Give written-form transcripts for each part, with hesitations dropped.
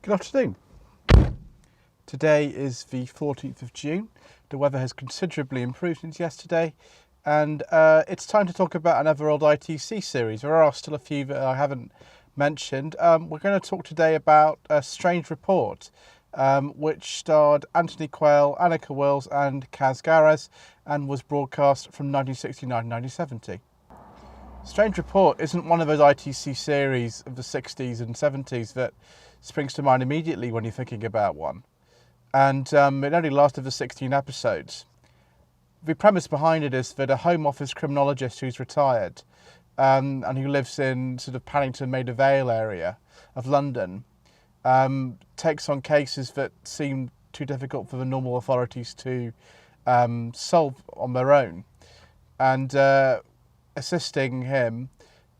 Good afternoon. Today is the 14th of June. The weather has considerably improved since yesterday, and it's time to talk about another old ITC series. There are still a few that I haven't mentioned. We're going to talk today about A Strange Report, which starred Anthony Quayle, Anneke and Kaz Garras, and was broadcast from 1969 to 1970. Strange Report isn't one of those ITC series of the 60s and 70s that springs to mind immediately when you're thinking about one. And it only lasted for 16 episodes. The premise behind it is that a Home Office criminologist who's retired and who lives in sort of Paddington, Maida Vale area of London takes on cases that seem too difficult for the normal authorities to solve on their own. And assisting him,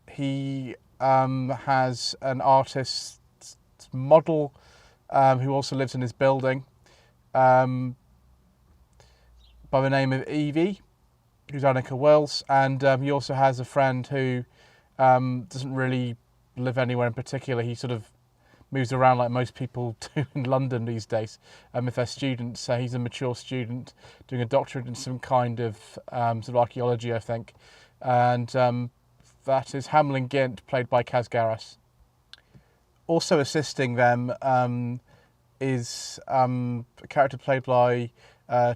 he has an artist model who also lives in his building by the name of Evie, who's Anneke Wills, and he also has a friend who doesn't really live anywhere in particular. He sort of moves around like most people do in London these days if they're students. So he's a mature student doing a doctorate in some kind of sort of archaeology, I think. And that is Hamlin Gint, played by Kaz Garras. Also assisting them is a character played by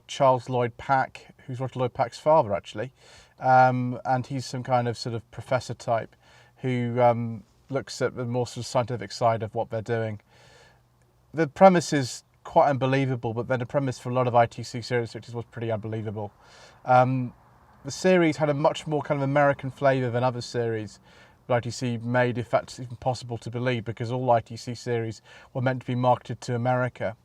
Charles Lloyd Pack, who's Roger Lloyd Pack's father, actually. And he's some kind of sort of professor type who looks at the more sort of scientific side of what they're doing. The premise is quite unbelievable, but then the premise for a lot of ITC series was pretty unbelievable. The series had a much more kind of American flavour than other series that ITC made, if that's even possible to believe, because all ITC series were meant to be marketed to America.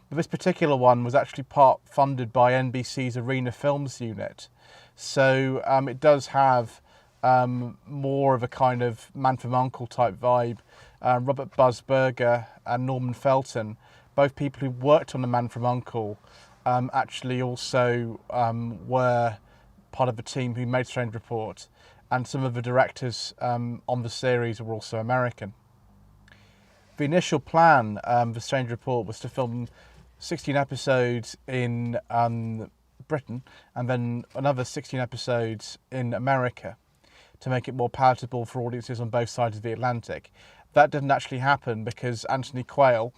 But this particular one was actually part funded by NBC's Arena Films unit. So it does have more of a kind of Man from U.N.C.L.E. type vibe. Robert Buzzberger and Norman Felton, both people who worked on The Man from U.N.C.L.E., actually also were part of the team who made Strange Report, and some of the directors on the series were also American. The initial plan for Strange Report was to film 16 episodes in Britain and then another 16 episodes in America to make it more palatable for audiences on both sides of the Atlantic. That didn't actually happen because Anthony Quayle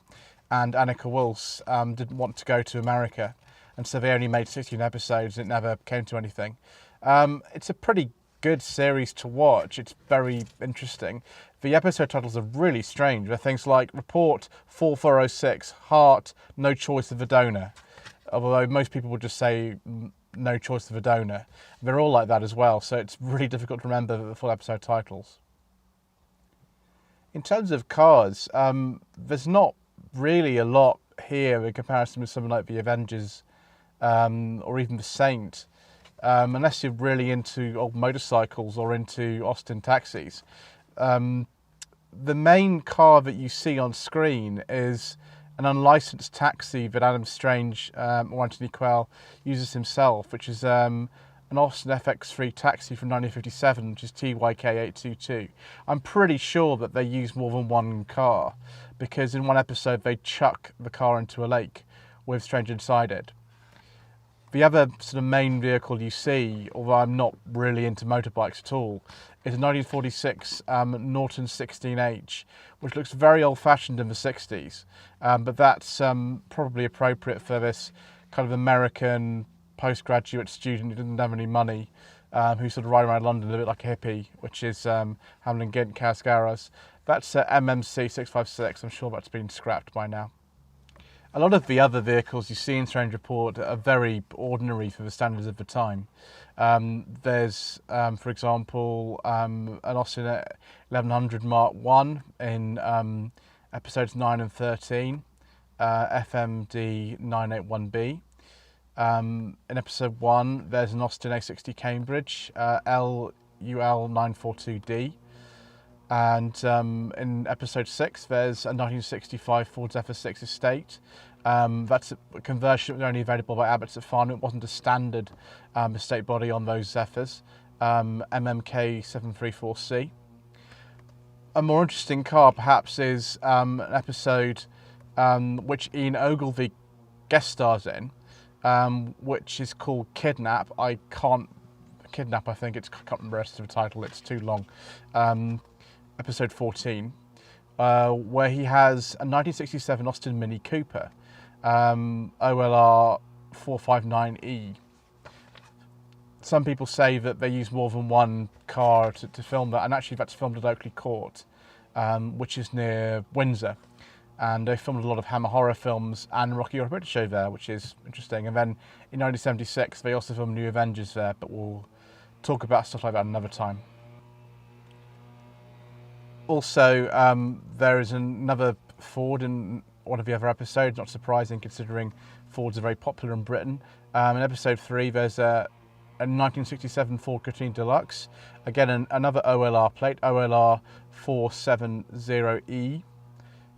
and Anneke Wills didn't want to go to America, and so they only made 16 episodes. It never came to anything. It's a pretty good series to watch. It's very interesting. The episode titles are really strange. They're things like Report 4406, Heart, No Choice of a Donor. Although most people would just say No Choice of a Donor. They're all like that as well, so it's really difficult to remember the full episode titles. In terms of cars, there's not really a lot here in comparison with something like the Avengers or even the Saint, unless you're really into old motorcycles or into Austin taxis. The main car that you see on screen is an unlicensed taxi that Adam Strange or Anthony Quayle uses himself, which is an Austin FX3 taxi from 1957, which is TYK822. I'm pretty sure that they use more than one car, because in one episode they chuck the car into a lake with Strange inside it. The other sort of main vehicle you see, although I'm not really into motorbikes at all, is a 1946 Norton 16H, which looks very old-fashioned in the 60s, but that's probably appropriate for this kind of American postgraduate student who didn't have any money, who sort of ride around London a bit like a hippie, which is Hamlin Gint, Kaz Garras. That's MMC 656. I'm sure that's been scrapped by now. A lot of the other vehicles you see in Strange Report are very ordinary for the standards of the time. There's, for example, an Austin 1100 Mark I in episodes 9 and 13, FMD 981B. In episode 1, there's an Austin A60 Cambridge, LUL 942D. And in episode 6, there's a 1965 Ford Zephyr 6 Estate. That's a conversion that was only available by Abbott's at Farnham. It wasn't a standard estate body on those Zephyrs. MMK 734C. A more interesting car, perhaps, is an episode which Ian Ogilvy guest stars in, which is called Kidnap. I can't think it's, I can't remember the rest of the title, it's too long. Episode 14, where he has a 1967 Austin Mini Cooper, OLR 459E. Some people say that they use more than one car to film that, and actually that's filmed at Oakley Court, which is near Windsor. And they filmed a lot of Hammer horror films and Rocky Horror Picture Show there, which is interesting. And then in 1976, they also filmed New Avengers there, but we'll talk about stuff like that another time. Also, there is another Ford in one of the other episodes, not surprising considering Fords are very popular in Britain. In episode 3, there's a 1967 Ford Katrina Deluxe, again another OLR plate, OLR 470E.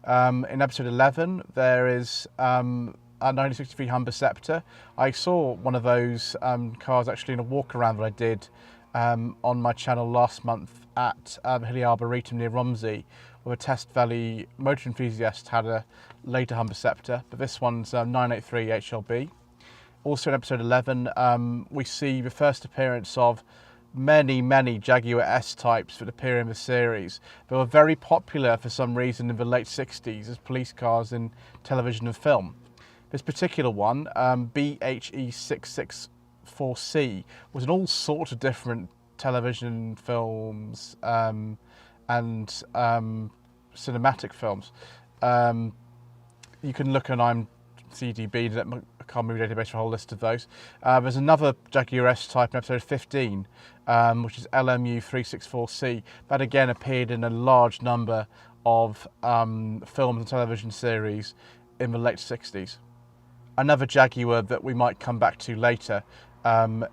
In episode 11, there is a 1963 Humber Sceptre. I saw one of those cars actually in a walk around that I did on my channel last month at Hilly Arboretum near Romsey, where a Test Valley motor enthusiast had a later Humber Sceptre, but this one's 983 HLB. Also in episode 11, we see the first appearance of many Jaguar S-Types that appear in the series. They were very popular for some reason in the late 60s as police cars in television and film. This particular one, BHE664C, was in all sorts of different television films and cinematic films. You can look on IMDb, the car movie database, for a whole list of those. There's another Jaguar S-Type in episode 15, which is LMU364C. That again appeared in a large number of films and television series in the late 60s. Another Jaguar that we might come back to later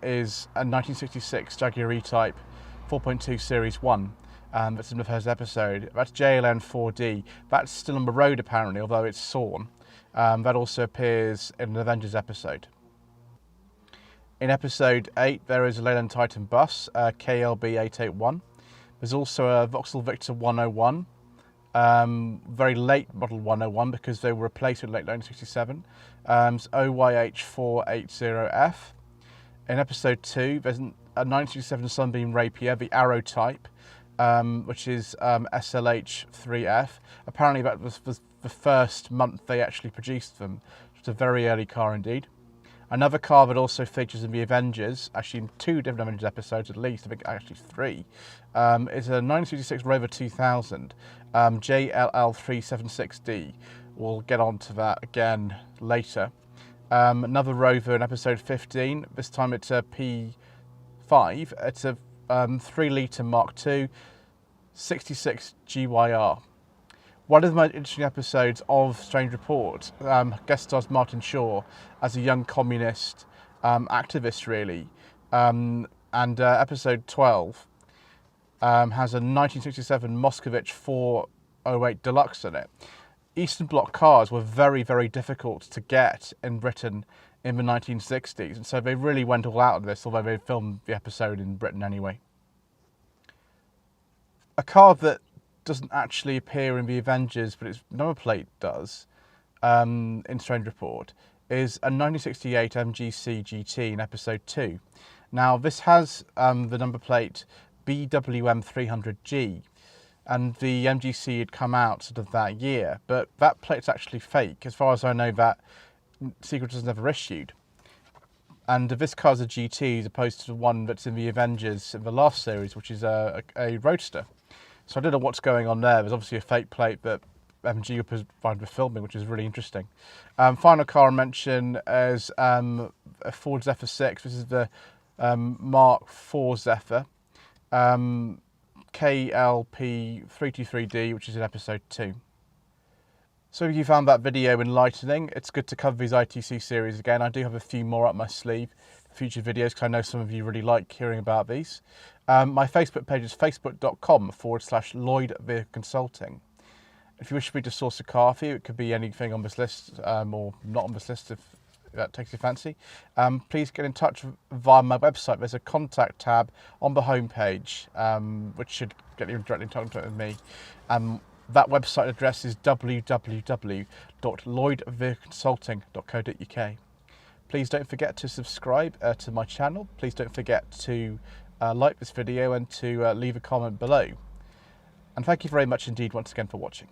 is a 1966 Jaguar E-Type 4.2 Series 1. That's in the first episode. That's JLN4D. That's still on the road apparently, although it's sawn. That also appears in an Avengers episode. In episode 8, there is a Leyland Titan bus, KLB881. There's also a Vauxhall Victor 101, very late model 101 because they were replaced in late 1967. It's OYH480F. In episode 2, there's a 1967 Sunbeam Rapier, the Arrow type, which is SLH3F. Apparently that was the first month they actually produced them. It's a very early car indeed. Another car that also features in the Avengers, actually in 2 different Avengers episodes at least, I think actually 3, is a 1966 Rover 2000, JLL376D. We'll get on to that again later. Another Rover in episode 15, this time it's a P5, it's a 3-litre Mark II, 66 GYR. One of the most interesting episodes of Strange Report guest stars Martin Shaw as a young communist activist, really. Episode 12 has a 1967 Moskvitch 408 Deluxe in it. Eastern Bloc cars were very difficult to get in Britain in the 1960s, and so they really went all out of this, although they filmed the episode in Britain anyway. A car that doesn't actually appear in the Avengers, but its number plate does, in Strange Report, is a 1968 MGC GT in episode 2. Now this has the number plate BWM300G, and the MGC had come out sort of that year, but that plate's actually fake. As far as I know, that secret was never issued. And this car's a GT as opposed to the one that's in the Avengers in the last series, which is a Roadster. So I don't know what's going on there. There's obviously a fake plate that MG were provided with filming, which is really interesting. Final car I mention is a Ford Zephyr 6. This is the Mark IV Zephyr. KLP323D, which is in episode 2. So if you found that video enlightening, it's good to cover these ITC series again. I do have a few more up my sleeve for future videos because I know some of you really like hearing about these. My Facebook page is facebook.com/Lloyd Vehicle Consulting. If you wish me to source a car for you, it could be anything on this list or not on this list if that takes your fancy. Please get in touch via my website. There's a contact tab on the home page, which should get you directly in contact with me. That website address is www.lloydvehicleconsulting.co.uk. Please don't forget to subscribe to my channel. Please don't forget to like this video and to leave a comment below. And thank you very much indeed once again for watching.